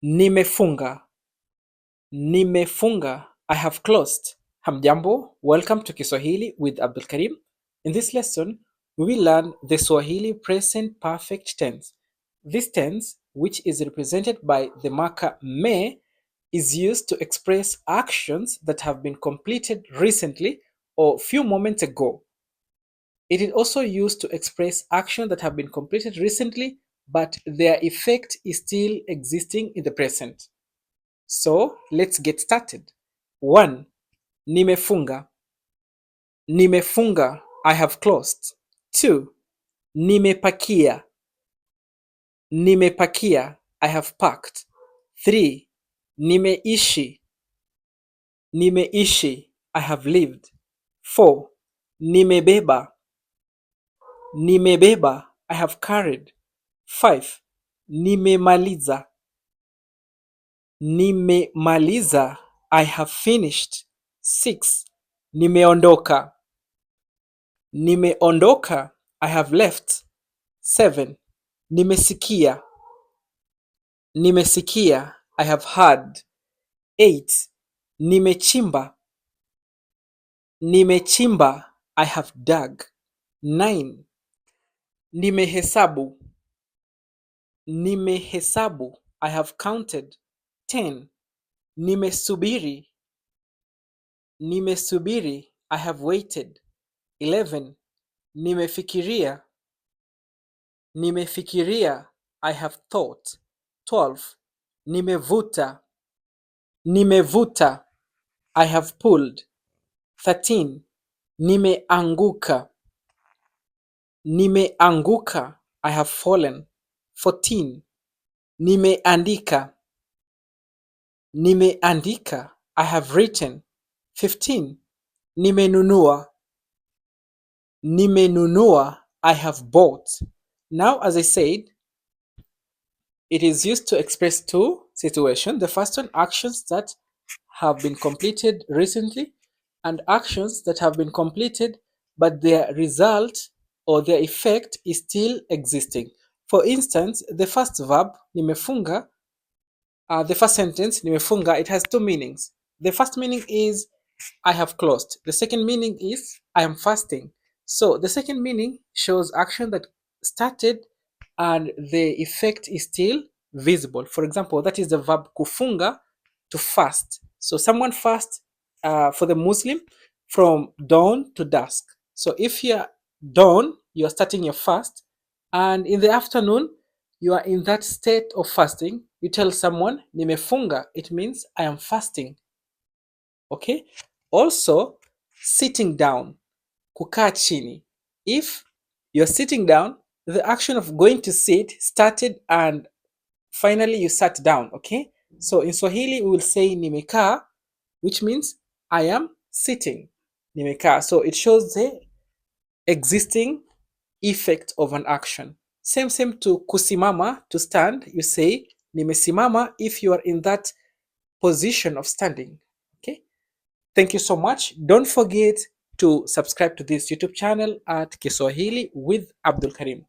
Nimefunga. Nimefunga. I have closed. Hamjambo, welcome to Kiswahili with Abdul Karim. In this lesson, we will learn the Swahili present perfect tense. This tense, which is represented by the marker me, is used to express actions that have been completed recently or few moments ago. It is also used to express actions that have been completed recently, but their effect is still existing in the present. So let's get started. 1. Nimefunga. Nimefunga. I have closed. 2. Nimepakia. Nimepakia. I have packed. 3. Nimeishi. Nimeishi. I have lived. 4. Nimebeba. Nimebeba. I have carried. 5. Nimemaliza. Nimemaliza. I have finished. 6. Nimeondoka. Nimeondoka. I have left. 7. Nimesikia. Nimesikia. I have heard. 8. Nimechimba. Nimechimba. I have dug. 9. Nimehesabu. Nimehesabu. I have counted. 10. Nimesubiri. Nimesubiri. I have waited. 11. Nimefikiria. Nimefikiria. I have thought. 12. Nimevuta. Nimevuta. I have pulled. 13. Nimeanguka. Nimeanguka. I have fallen. 14. Nimeandika. Nimeandika. I have written. 15. Nimenunua. Nimenunua. I have bought. Now, as I said, it is used to express two situations. The first one, actions that have been completed recently, and actions that have been completed but their result or their effect is still existing. For instance, the first verb, nimefunga, the first sentence, nimefunga, it has two meanings. The first meaning is I have closed. The second meaning is I am fasting. So the second meaning shows action that started and the effect is still visible. For example, that is the verb kufunga, to fast. So someone fasts for the Muslim from dawn to dusk. So if you're dawn, you're starting your fast, and in the afternoon, you are in that state of fasting, you tell someone nimefunga, it means I am fasting. Okay? Also, sitting down, kukaa chini. If you're sitting down, the action of going to sit started and finally you sat down. Okay? So in Swahili, we will say nimekaa, which means I am sitting. Nimekaa. So it shows the existing effect of an action. Same to kusimama, to stand. You say nimesimama if you are in that position of standing. Okay? Thank you so much. Don't forget to subscribe to this YouTube channel at Kiswahili with Abdul Karim.